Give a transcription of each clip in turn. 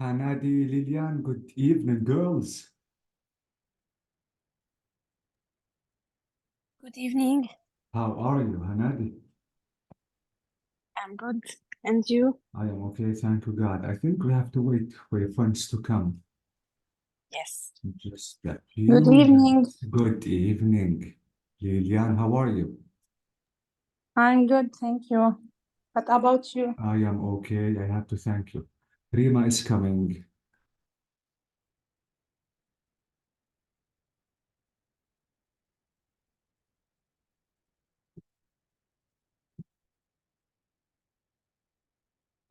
Hanadi, Lilian, good evening, girls. Good evening. How are you, Hanadi? I'm good. And you? I am okay, thank you, God. I think we have to wait for your friends to come. Yes. Just a Good few evening. minutes. Good evening. Lilian, how are you? I'm good, thank you. What about you? I am okay, I have to thank you. Rima is coming.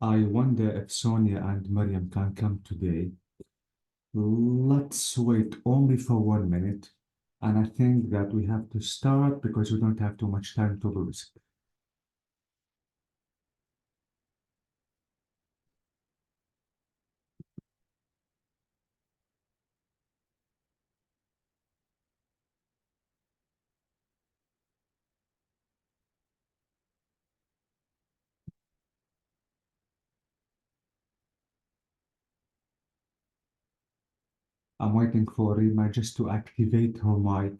I wonder if Sonia and Mariam can come today. Let's wait only for 1 minute. And I think that we have to start because we don't have too much time to lose. I'm waiting for Rima just to activate her mic.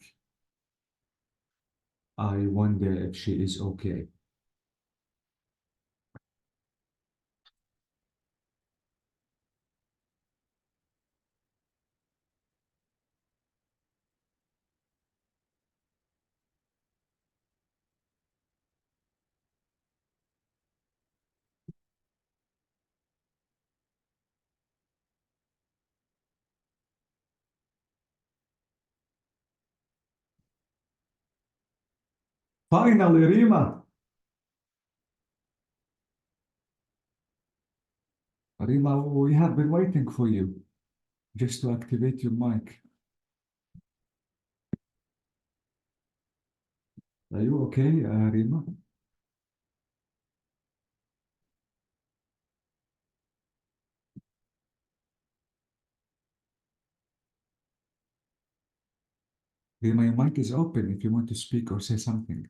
I wonder if she is okay. Finally, Rima! Rima, we have been waiting for you just to activate your mic. Are you okay, Rima? Rima, your mic is open if you want to speak or say something.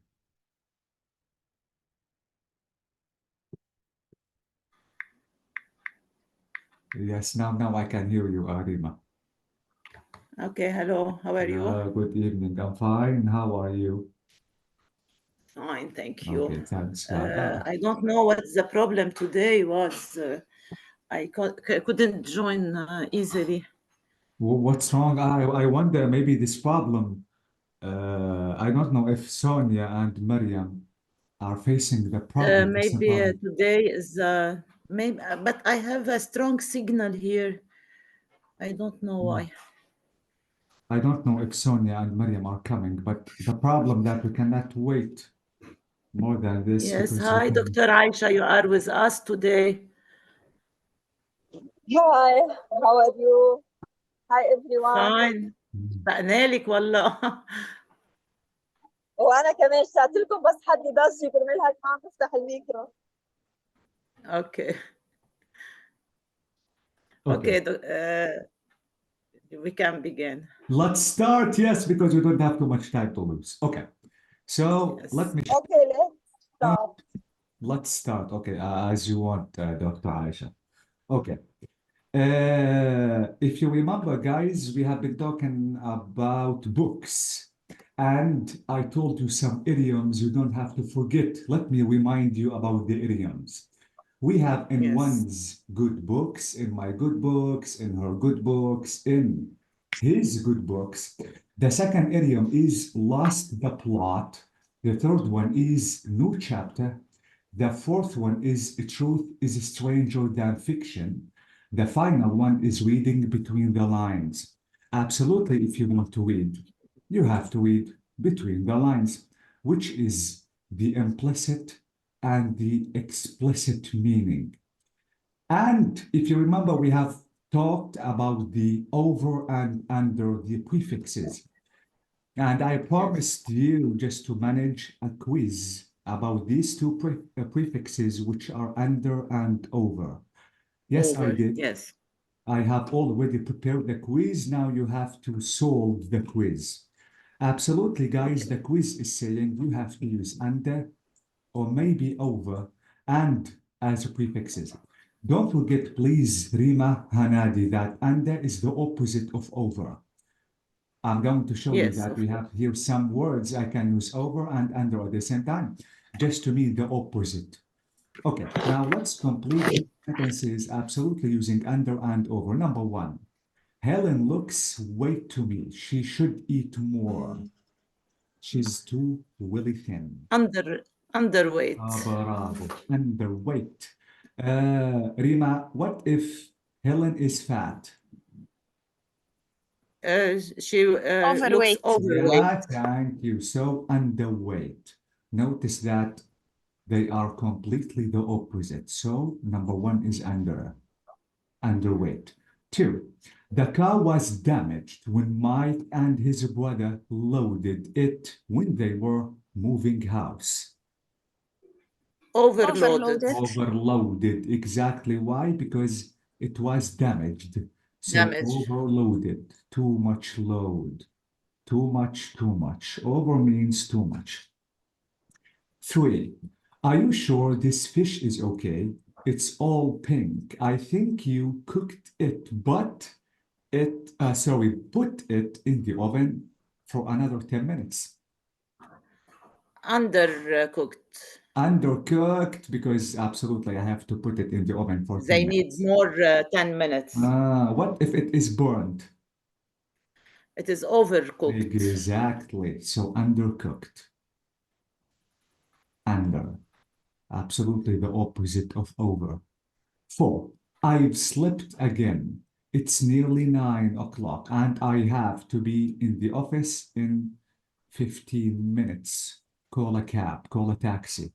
Yes, now I can hear you, Rima. Okay, hello, how are you? Good evening, I'm fine. How are you? Fine, thank you. Okay, thanks, God. I don't know what the problem today was. I couldn't join easily. What's wrong? I wonder maybe this problem. I don't know if Sonia and Maryam are facing the problem, the same Maybe problem. today is maybe, but I have a strong signal here. I don't know why. I don't know if Sonia and Maryam are coming, but the problem that we cannot wait more than this Yes, because we hi, can. Dr. Aisha, you are with us today. Hi, how are you? Hi everyone. Fine. اشتقنا لك والله. وانا كمان اشتقت لكم بس حد ضجي كرمال هيك ما عم بفتح الميكرو. Okay. Okay. Okay, we can begin. Let's start, yes, because we don't have too much time to lose. Okay. So Yes. let me. Okay, let's start. Let's start. Okay, as you want, Dr. Aisha. Okay. If you remember, guys, we have been talking about books, and I told you some idioms you don't have to forget. Let me remind you about the idioms. We have in Yes. one's good books, in my good books, in her good books, in his good books. The second idiom is lost the plot. The third one is new chapter. The fourth one is truth is stranger than fiction. The final one is reading between the lines. Absolutely, if you want to read, you have to read between the lines, which is the implicit and the explicit meaning. And if you remember, we have talked about the over and under the prefixes. And I promised you just to manage a quiz about these two prefixes, which are under and over. Yes, I Over. did. Yes. I have already prepared the quiz. Now you have to solve the quiz. Absolutely, guys. The quiz is saying you have to use under or maybe over and as prefixes. Don't forget, please, Rima Hanadi, that under is the opposite of over. I'm going to show you Yes, that of we course. have here some words I can use over and under at the same time, just to mean the opposite. Okay, now let's complete sentences absolutely using under and over. Number one, Helen looks weight to me. She should eat more. She's too really thin. Underweight. Bravo. Underweight. Rima, what if Helen is fat? She looks Overweight. overweight. Yeah, thank you. So underweight. Notice that they are completely the opposite. So number one is underweight. Two, the car was damaged when Mike and his brother loaded it when they were moving house. Overloaded. Overloaded. Exactly why? Because it was damaged. So Damage. overloaded. Too much load. Too much, too much. Over means too much. Three, are you sure this fish is okay? It's all pink. I think you cooked it, but put it in the oven for another 10 minutes. Undercooked. Undercooked, because absolutely I have to put it in the oven for 10 They need minutes. more 10 minutes. What if it is burned? It is overcooked. Exactly. So undercooked. Under. Absolutely the opposite of over. Four, I've slept again. It's nearly 9 o'clock and I have to be in the office in 15 minutes. Call a cab, call a taxi.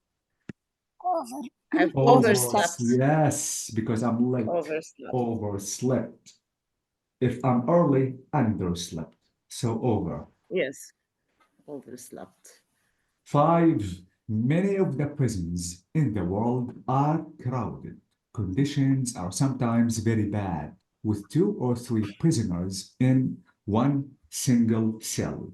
Over. I've Overslept. Yes, because I'm late. Overslept. Overslept. If I'm early, underslept. So over. Yes, overslept. Five, many of the prisons in the world are crowded. Conditions are sometimes very bad, with 2 or 3 prisoners in one single cell.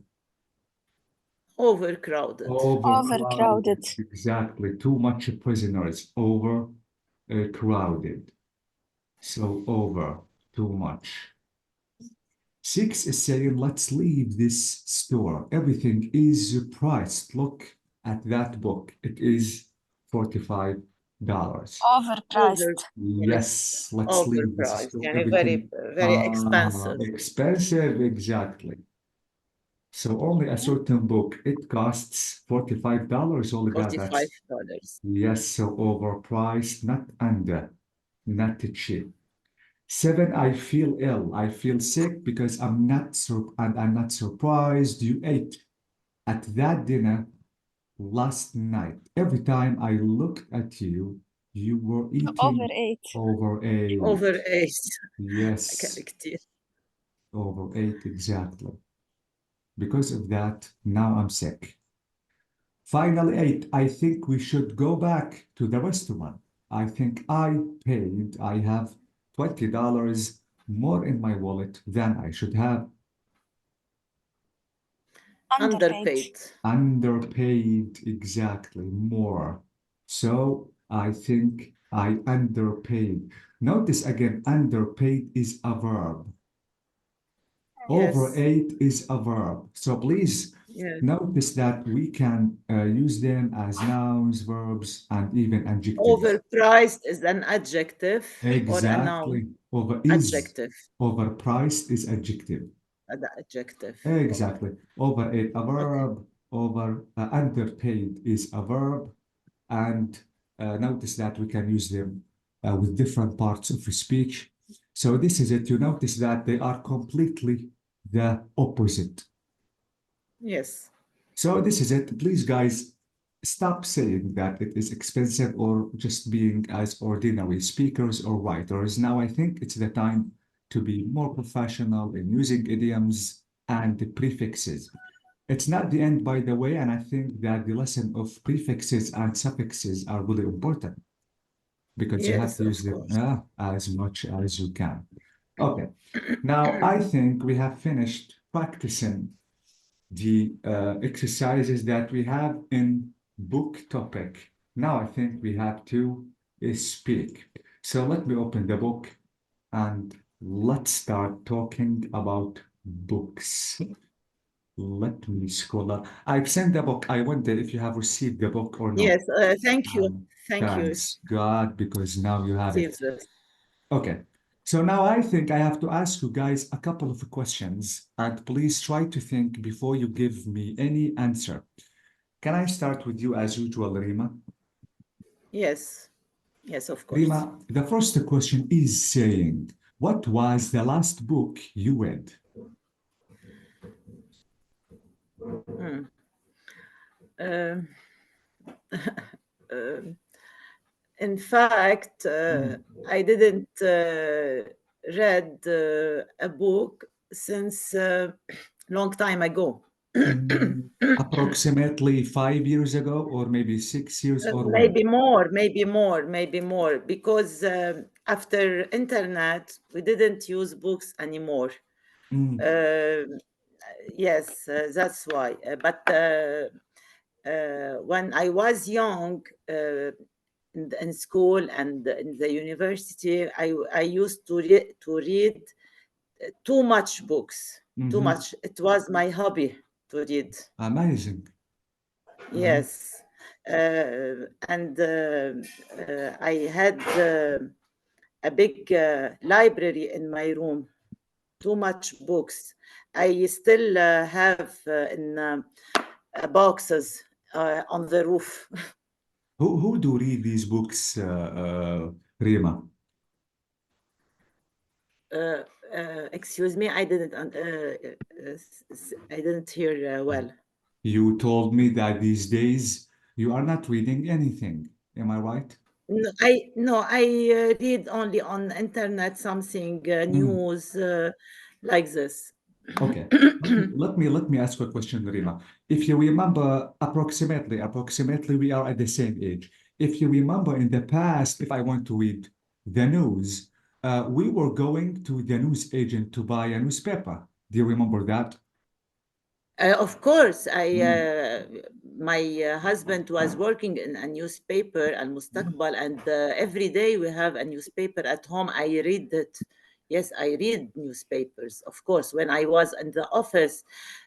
Overcrowded. Overcrowded. Exactly. Too much prisoners. Crowded. So over. Too much. 6 is saying, let's leave this store. Everything is priced. Look at that book. It is $45. Overpriced. Yes, let's leave this Overpriced. store. Yani Everything very expensive. expensive, exactly. So only a certain book, it costs $45. Oh my God, that's $45. yes, so overpriced, not under, not cheap. 7, I feel ill. I feel sick because I'm not surprised you ate at that dinner last night. Every time I looked at you, you were eating Overate. overate. Overage. Yes, كتير. overate, exactly. Because of that, now I'm sick. Finally, 8, I think we should go back to the restaurant. I think I have $20 more in my wallet than I should have. Underpaid. Underpaid, exactly, more. So I think I underpaid. Notice again, underpaid is a verb. Yes. Overate is a verb. So please Yes. notice that we can use them as nouns, verbs, and even adjectives. Overpriced is an adjective or a Exactly. noun. Adjective. Overpriced is adjective. The adjective. Exactly. Overate a verb. Underpaid is a verb. And notice that we can use them with different parts of speech. So this is it. You notice that they are completely the opposite. Yes. So this is it. Please, guys, stop saying that it is expensive or just being as ordinary speakers or writers. Now, I think it's the time to be more professional in using idioms and prefixes. It's not the end, by the way, and I think that the lesson of prefixes and suffixes are really important because you have Yes, to use of them course. as much as you can. Okay, now I think we have finished practicing the exercises that we have in book topic. Now I think we have to speak. So let me open the book and let's start talking about books. Let me scroll up. I've sent the book. I wonder if you have received the book or not. Yes, thank you. Thank you. Thanks God, because now you have it. Receive this. Okay. So now I think I have to ask you guys a couple of questions, and please try to think before you give me any answer. Can I start with you as usual, Rima? Yes, yes, of course. Rima, the first question is saying, what was the last book you read? Um, um, in fact, I didn't read a book since long time ago. Approximately 5 years ago, or maybe 6 years, or when? Maybe more, because after internet, we didn't use books anymore. Mm, Yes, that's why. But when I was young, in school and in the university, I used to read too much books, too mhm. much. It was my hobby to read. Amazing. Yes, and I had a big library in my room, too much books. I still have in boxes on the roof. Who do read these books, Rima? Excuse me, I didn't hear well. You told me that these days you are not reading anything. Am I right? No, I read only on internet something Mm, news like this. okay. Let me ask you a question, Rima. If you remember approximately we are at the same age. If you remember in the past, if I want to read the news, we were going to the news agent to buy a newspaper. Do you remember that? Of course, Mm, my husband was working in a newspaper, Al Mustaqbal, and every day we have a newspaper at home. I read it. Yes, I read newspapers. Of course, when I was in the office,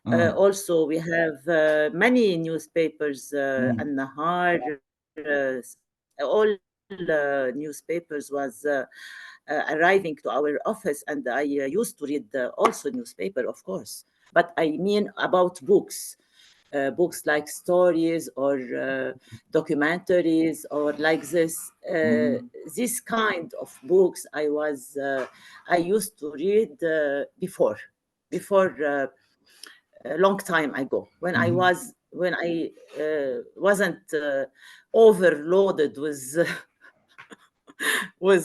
uh, also we have many newspapers. mm, An Nahar, all newspapers was arriving to our office, and I used to read also newspaper, of course. But I mean about books, books like stories or documentaries or like this. mm, This kind of books I used to read before a long time ago mhm. when I wasn't overloaded with with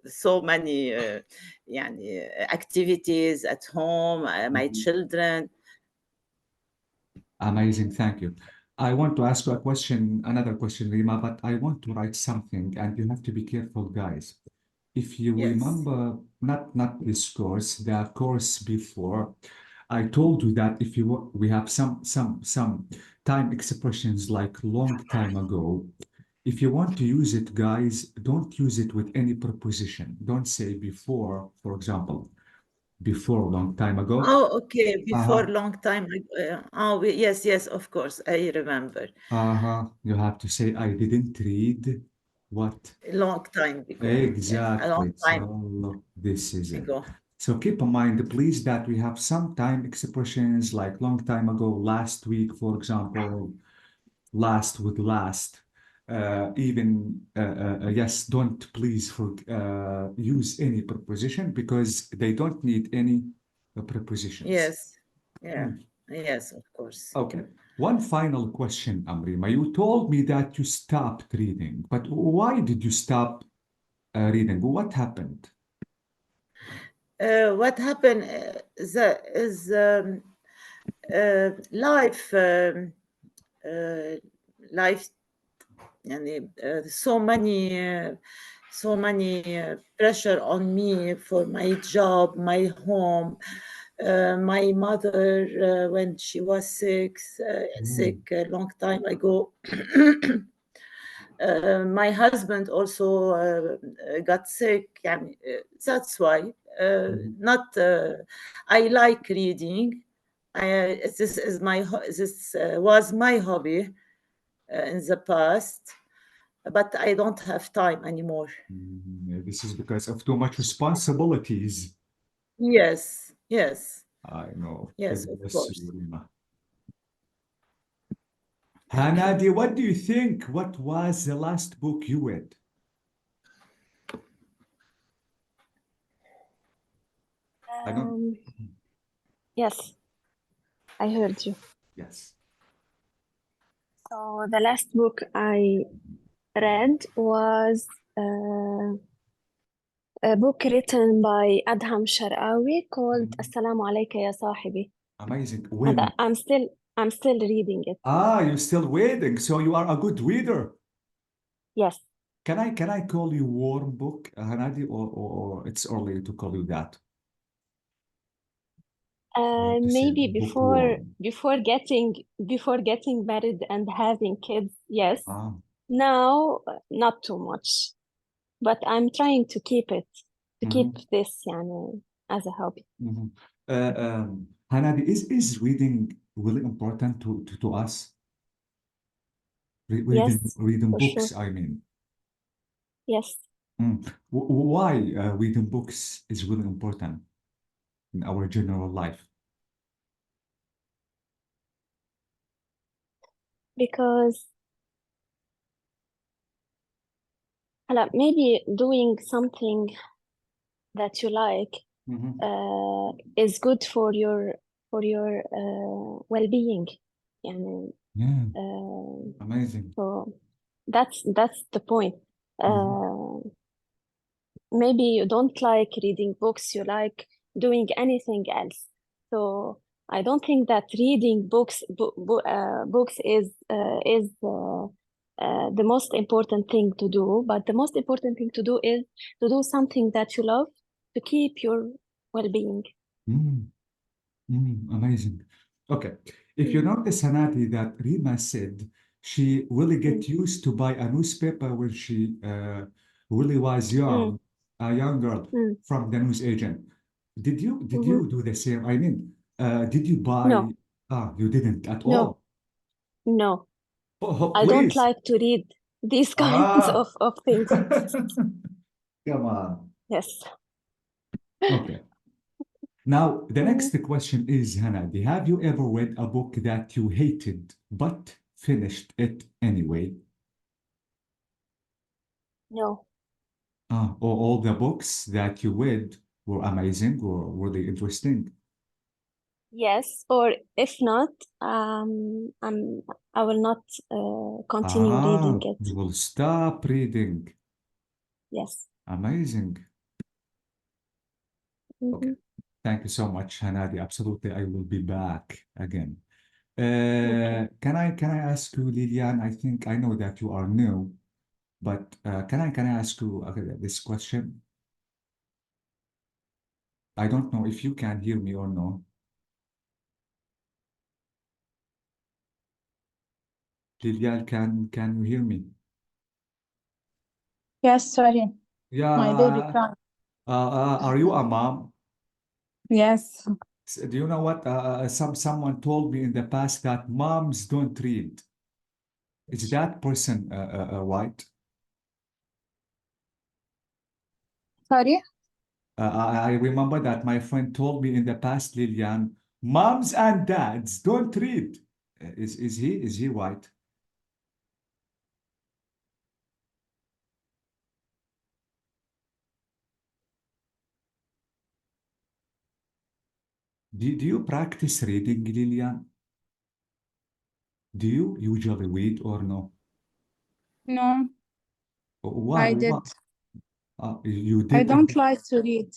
so many يعني, activities at home, my Mhm. children. Amazing, thank you. I want to ask you a question, another question, Rima, but I want to write something, and you have to be careful, guys. If you Yes. remember, not this course, the course before, I told you that if we have some time expressions like long time ago. If you want to use it, guys, don't use it with any preposition. Don't say before, for example, before long time ago. Oh, okay. Before Uh-huh. long time. Yes, yes, of course. I remember. Uh-huh. You have to say, I didn't read what? A long time ago. Yes, a long Exactly. time So this is it. ago. So keep in mind, please, that we have some time expressions like long time ago, last week, for example, last with last. Yes, don't please use any preposition because they don't need any prepositions. Yes. Yeah. Hmm. Yes, of course. Okay. One final question, Amrima. You told me that you stopped reading, but why did you stop reading? What happened? What happened is life uh, life يعني, so many pressure on me for my job, my home, my mother when she was sick Mm, sick a long time ago. My husband also got sick. يعني, that's why. Not. I like reading. This is this was my hobby in the past, but I don't have time anymore. This is because of too much responsibilities. Yes, yes, I know. yes, God of bless course. you, Rima. Hanadi, what do you think? What was the last book you read? I don't. Yes, I heard you. Yes. So the last book I read was a book written by Adham Shar'awi called Assalamu Alayka Ya Sahibi. Amazing. And When? I'm still reading it. You're still reading, so you are a good reader. Yes. Can I call you warm book, Hanadi, or it's early to call you that? I have to say Maybe bookworm. before getting married and having kids, yes. Ah. Now, not too much. But I'm trying to keep this يعني, as a hobby. Hanadi, is reading really important to us? Yes, Reading for books, sure. I mean. Yes, Why reading books is really important in our general life? because maybe doing something that you like is good for your well-being. يعني, Yeah, amazing. so that's the point. Maybe you don't like reading books, you like doing anything else. So I don't think that reading books is the most important thing to do. But the most important thing to do is to do something that you love to keep your well-being. Amazing. Okay. If you notice, Hanati, that Rima said she really get used to buy a newspaper when she really was young, a young girl from the news agent. Did you do the same? I mean, did you buy? No, You didn't at no, all. no. Oh, I don't please. like to read these kinds Ah, of things. come on. Yes. Okay. Now, the Mm, next question is, Hanadi, have you ever read a book that you hated but finished it anyway? no. Or all the books that you read were amazing or really interesting? Yes, or if not, I will not continue reading it. You will stop reading. Yes. Amazing. Okay. Thank you so much, Hanadi. Absolutely, I will be back again. Okay. Can I ask you, Lilian? I think I know that you are new, but can I ask you this question? I don't know if you can hear me or no. Lilian, can you hear me? Yes, sorry. My baby Yeah. cried. Are you a mom? Yes. Do you know what? Someone told me in the past that moms don't read. Is that person right? Sorry? I remember that my friend told me in the past, Lilian, moms and dads don't read. Is he right? Do you practice reading, Lilian? Do you usually read or no? No, Why? I did. You I did don't like to read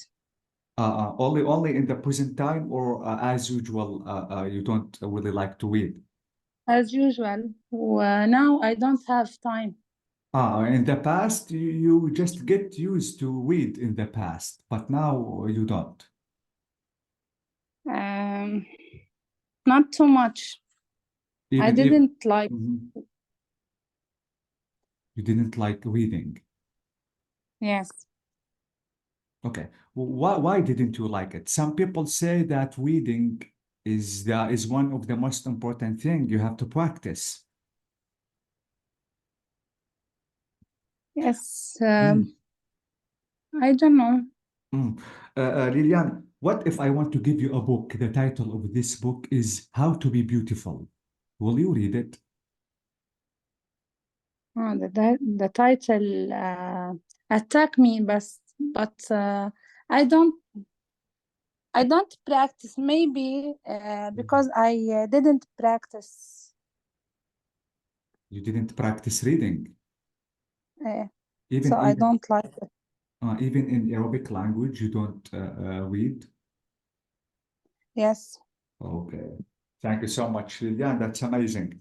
only in the present time, or as usual, you don't really like to read? as usual. Now I don't have time. In the past, you just get used to read in the past, but now you don't. Um, not too much. I Even if didn't like. Mhm. You didn't like reading. Yes. Okay. Why didn't you like it? Some people say that reading is one of the most important thing you have to practice. Yes. Mm. I don't know. Lilian, what if I want to give you a book? The title of this book is How to Be Beautiful. Will you read it? Oh, the title attack me, but I don't practice. Maybe because I didn't practice. You didn't practice reading, Uh, even so I don't like it. even in Arabic language, you don't read. Yes. Okay. Thank you so much, Lilian. That's amazing.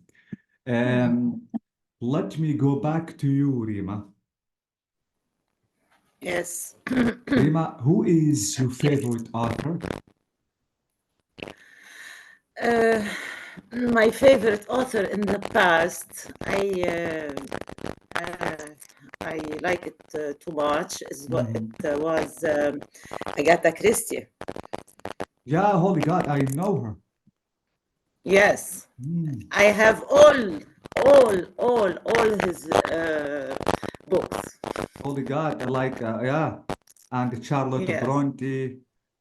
Let me go back to you, Rima. Yes. Rima, who is your favorite author? My favorite author in the past, I like it too much. Is what Mhm. it was Agatha Christie. Yeah, holy God, I know her. Yes, Mm. I have all his books. Holy God, like, yeah. And Charlotte Yes, Bronte,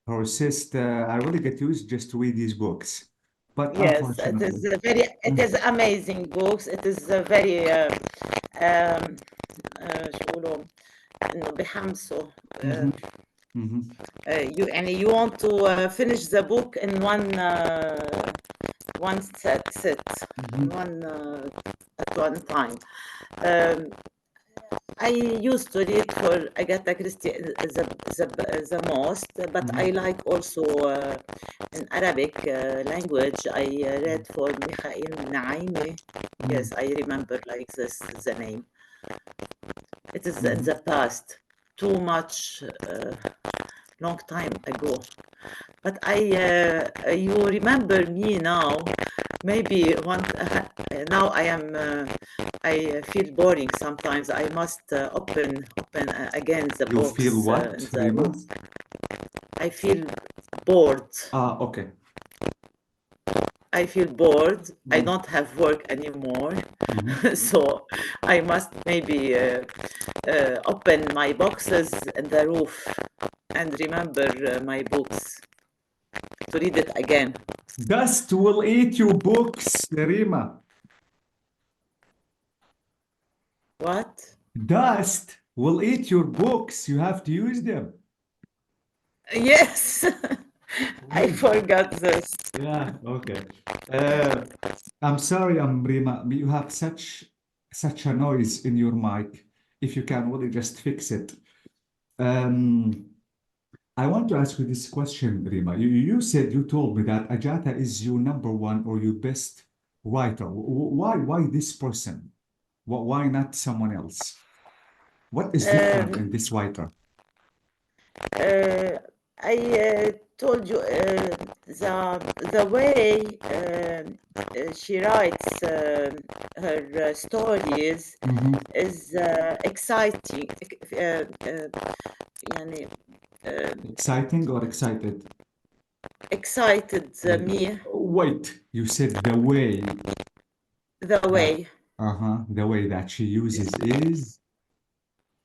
her sister. I really get used just to read these books. But yes, it is unfortunately, a it is amazing books. It is a very شو بقولوا إنه بحمسوا. Mhm, mhm, You want to finish the book in one set, mhm, at one time. Um, I used to read for Agatha Christie the most, but I mhm, like also in Arabic language. I read for Mikhail Naimi. Yes, I remember like this the name. It is in the past, too much, long time ago. But you remember me now. Maybe now I feel boring sometimes. I must open again the You books feel what, in the Rima? books. I feel bored. Okay. I feel bored. I Mhm, don't have work anymore. mhm. So I must maybe open my boxes in the roof and remember my books to read it again. Dust will eat your books, Rima. What? Dust will eat your books. You have to use them. Yes, I Really? forgot this. Yeah, okay. I'm sorry, Rima. You have such a noise in your mic. If you can really just fix it. Um, I want to ask you this question, Rima. You said you told me that Ajata is your number one or your best writer. Why this person? Why not someone else? What is different in Um, this writer? I told you the way she writes her stories Mhm. is exciting. يعني Exciting or excited? excited me Wait, you said the way the that, way the way that she uses is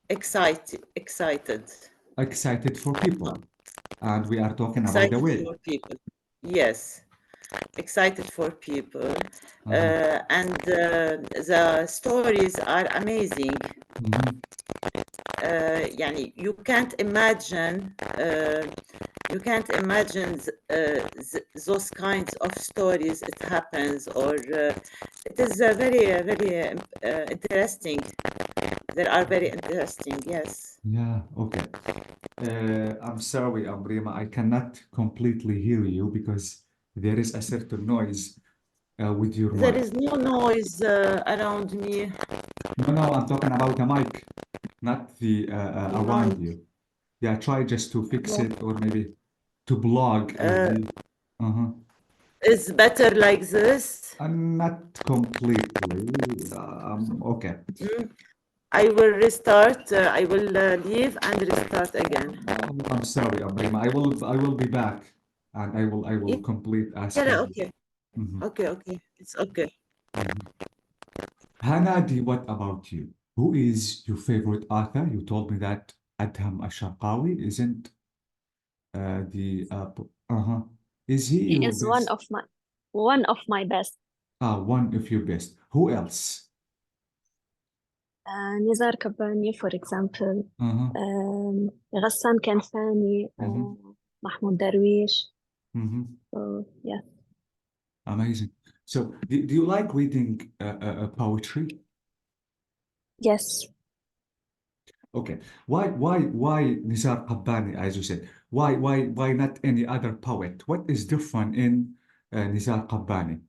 excited excited for people. And we are talking about the excited way. for people. Yes, excited for people. And the stories are amazing. Mhm. يعني you can't imagine those kinds of stories it happens, or it is very interesting. They are very interesting, yes. Yeah, okay. I'm sorry, Amrima, I cannot completely hear you because there is a certain noise with your There mic. is no noise around me. No, I'm talking about the mic, not the around Noise. you. Yeah, try just to fix No. it or maybe to blog the. Uh-huh. Is better like this. Not completely. Okay. Mm. I will restart. I will leave and restart again. I'm sorry, Rima. I will be back, and I will complete Yeah, asking. okay. Mhm, Okay. It's okay. mhm. Hanadi, what about you? Who is your favorite author? You told me that Adham Asharqawi isn't the uh-huh. Is he He your is best? one of my best. One of your best. Who else? Nizar Kabbani, for example, Uh-huh. Ghassan Kanfani, Mm-hmm. Mahmoud Darwish. Mm-hmm. So yeah, Amazing. So, do you like reading poetry? yes. Okay. Why Nizar Qabbani, as you said? Why not any other poet? What is different in Nizar Qabbani?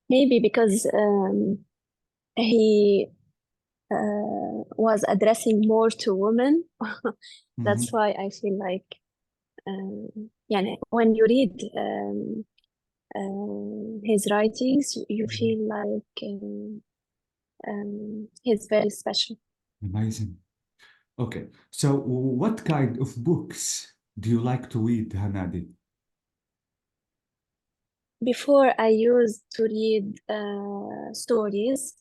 Maybe because he was addressing more to women. That's Mm-hmm. why I feel like يعني when you read his writings, you Mm-hmm. feel like he's very special. Amazing. Okay. So, what kind of books do you like to read, Hanadi? Before I used to read stories,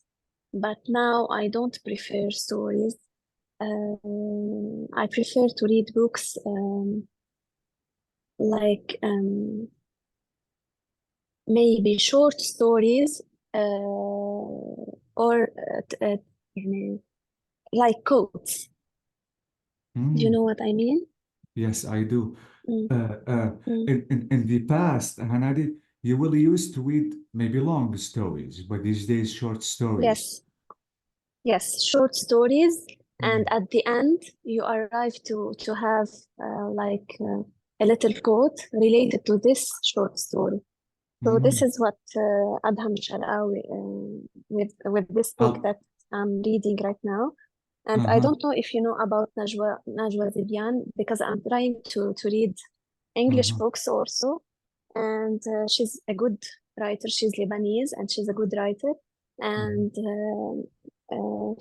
but now I don't prefer stories. I prefer to read books like maybe short stories or يعني like quotes. Do you Mm, know what I mean? yes, I do. Mm, Uh, uh, mm. in the past, Hanadi, you really used to read maybe long stories, but these days short stories. Yes, yes, short stories, and Mm, at the end you arrive to have a little quote related to this short story. So this mm. is what Adham Sharawi with this book Uh, that I'm reading right now. And I uh-huh, don't know if you know about Najwa Zibian because I'm trying to read English uh-huh, books also. And she's a good writer. She's Lebanese and she's a good writer. uh-huh. And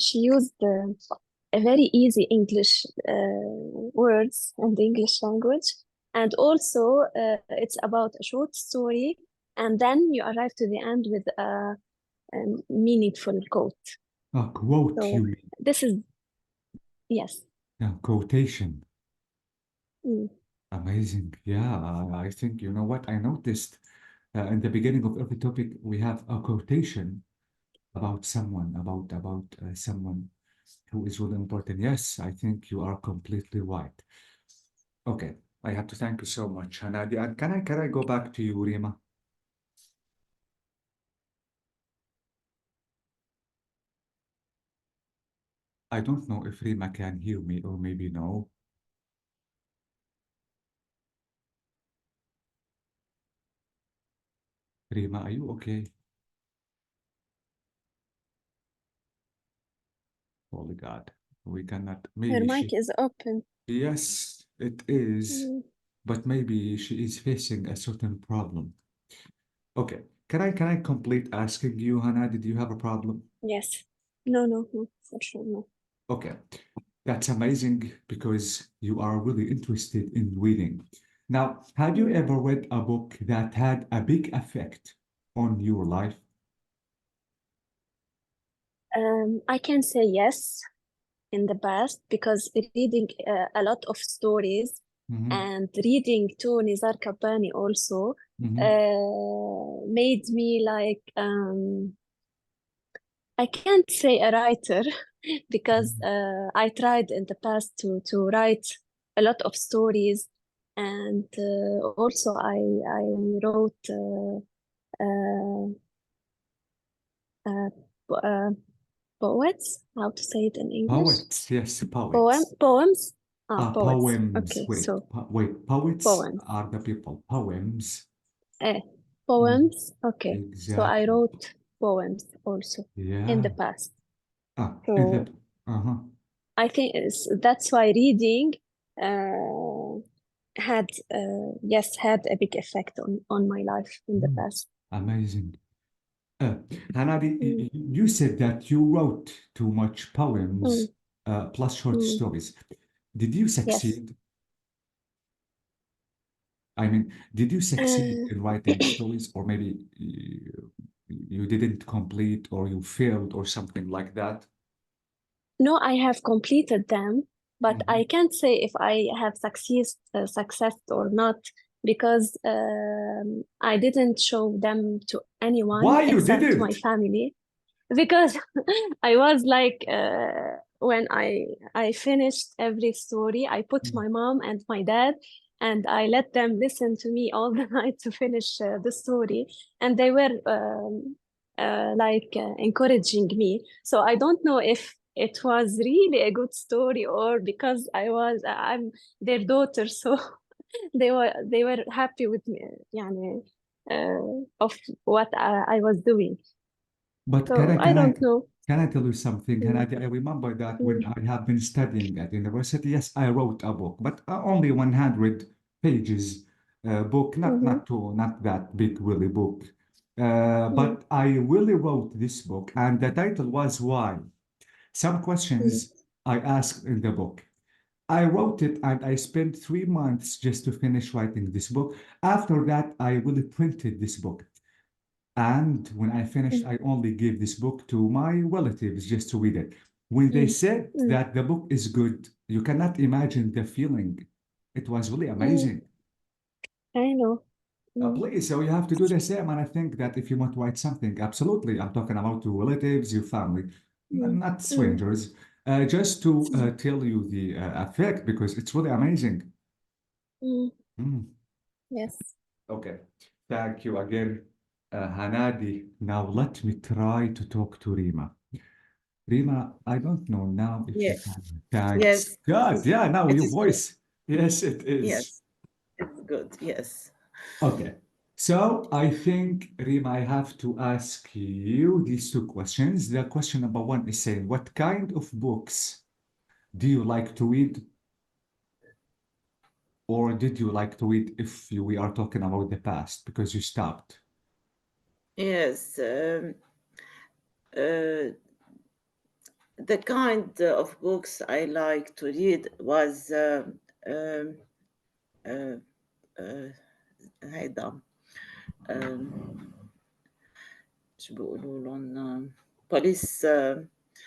she used a very easy English words and the English language. And also, it's about a short story. And then you arrive to the end with a meaningful quote. A quote, you So mean? this is, yes. Yeah, quotation. Mm. Amazing. Yeah, I think, you know what? I noticed in the beginning of every topic, we have a quotation about someone, about someone who is really important. Yes, I think you are completely right. Okay, I have to thank you so much, Hanadi. And can I go back to you, Rima? I don't know if Rima can hear me or maybe no. Rima, are you okay? Holy God, we cannot. Her Maybe mic she. is open. Yes, it is, Mm. but maybe she is facing a certain problem. Okay, can I complete asking you, Hannah? Did you have a problem? Yes. No, for sure, no. Okay, that's amazing because you are really interested in reading. Now, have you Mm. ever read a book that had a big effect on your life? I can say yes in the past because reading a lot of stories Mm-hmm, and reading to Nizar Kabbani also mm-hmm, made me like I can't say a writer because mm-hmm. I tried in the past to write a lot of stories and also I wrote uh, uh, po- uh, poets, how to say it in English? Poets, yes, poets. Poems? Ah, poets. Poems. Okay, Wait, so wait. Poets poems. are the people. Poems. Eh, Mm, poems. Okay, so I exactly. wrote poems also in the Yeah. past. In So the uh-huh. I think that's why reading had yes had a big effect on my life in the Mm, past. amazing. Hanadi, Mm, you said that you wrote too much mm, poems, plus short mm. stories. Did you Yes. succeed? I mean, did you succeed Uh, in writing stories, or maybe you didn't complete, or you failed, or something like that? no, I have completed them, but I Mhm. can't say if I have success or not because I didn't show them to anyone Why you except my didn't? family because I was like when I finished every story, I put Mm. my mom and my dad and I let them listen to me all the night to finish the story, and they were encouraging me. So I don't know if it was really a good story or because I'm their daughter, so they were happy with me, يعني, of what I was doing. But So I don't know. can I tell you something? Mm, I remember that when mm, I have been studying at university, yes, I wrote a book, but only 100 pages book, mhm, not that big really book. mm, But I really wrote this book, and the title was Why. Some mm, questions I asked in the book. I wrote it and I spent 3 months just to finish writing this book. After that, I really printed this book. And when I finished, mm, I only gave this book to my relatives just to read it. When they mm, said mm, that the book is good, you cannot imagine the feeling. It was really mm. amazing. I know. Mm, Please, so you have to do the same. And I think that if you want to write something, absolutely, I'm talking about your relatives, your family, mm, not mm, strangers, just to mm, tell you the effect because it's really amazing. mm. Mm, Yes. okay. Thank you again, Hanadi. Now let me try to talk to Rima. Rima, I don't know now if Yeah, you can. Thanks. yes, God, yeah, now it your is good. voice. Yes, it is. Yes, it's good. Yes. Okay. So I think, Rima, I have to ask you these two questions. The question number one is saying, what kind of books do you like to read, or did you like to read if we are talking about the past because you stopped? Yes. Uh, the kind of books I like to read was um, uh, uh, هيدا شو بيقولوا لهم police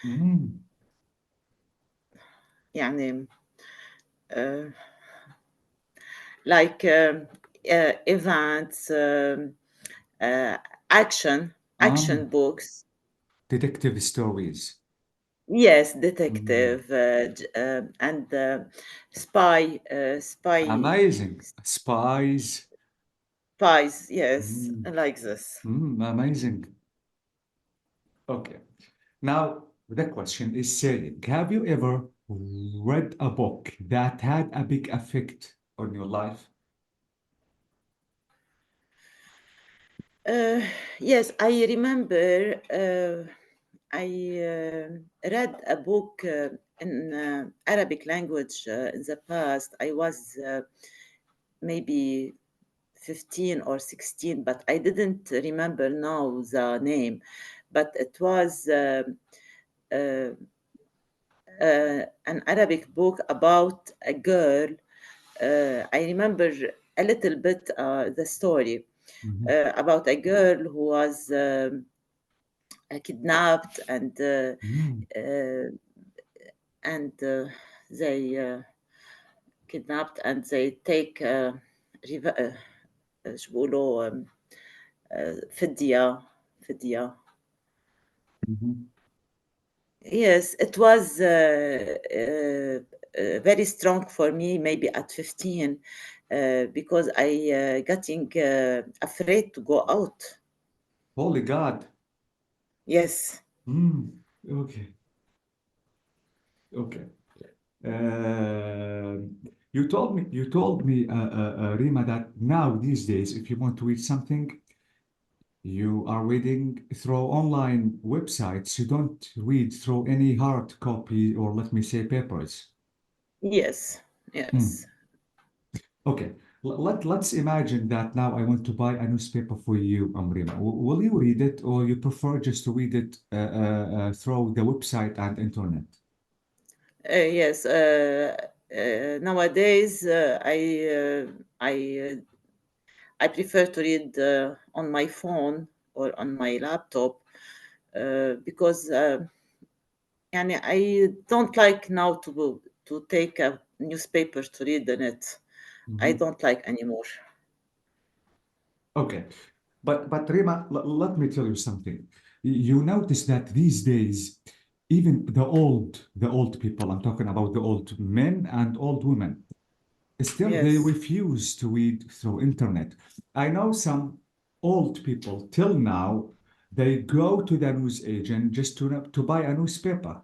Mm. يعني uh, like events, uh, action Ah, books. detective stories. Yes, Mm. detective and Amazing. Spies. spies. Yes, Mm. I like this. Amazing. Okay. Now, the question is saying, have you ever read a book that had a big effect on your life? Uh, yes, I remember I read a book in Arabic language in the past. I was maybe 15 or 16, but I didn't remember now the name. But it was uh, an Arabic book about a girl. I remember a little bit the story Mhm. about a girl who was kidnapped Mm. uh, and they kidnapped and they take شو بيقولوا فدية فدية. Mhm. Yes, it was very strong for me, maybe at 15, because I getting afraid to go out. Holy God. Yes. Mm. Okay. Okay. You told me, Rima, that now these days, if you want to read something, you are reading through online websites. You don't read through any hard copy or let me say papers. Yes. Hmm. Yes. Okay. let's imagine that now I want to buy a newspaper for you, Amrina. Will you read it, or you prefer just to read it through the website and internet? Yes. Nowadays, I prefer to read on my phone or on my laptop because يعني I don't like now to take a newspaper to read in it. I Mhm. don't like anymore. Okay, but Rima, let me tell you something. You notice that these days, even the old people, I'm talking about the old men and old women, still they Yes. refuse to read through internet. I know some old people till now, they go to the news agent just to buy a newspaper.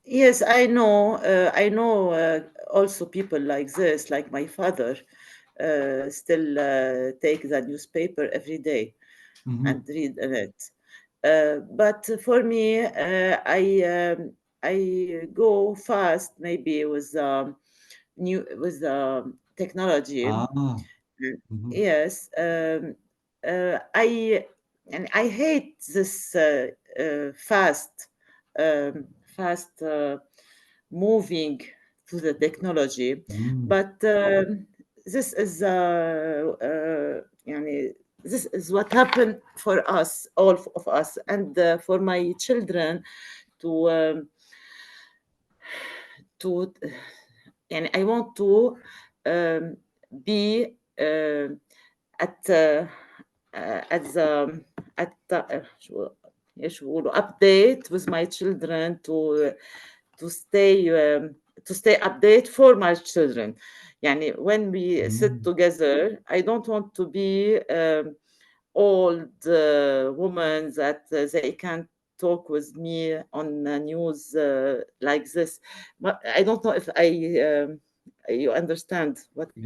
Yes, I know. I know also people like this, like my father, still take the newspaper every day and Mhm. read in it. But for me, I go fast, maybe with technology. Ah, mhm. Yes, and I hate this fast moving to the technology, Mm. but this is يعني, this is what happened for us, all of us, and for my children to to يعني I want to be at at the شو ايش بيقولوا update with my children to stay to stay update for my children. يعني when we sit Mm. together, I don't want to be old women that they can talk with me on news like this. But I don't know if you understand what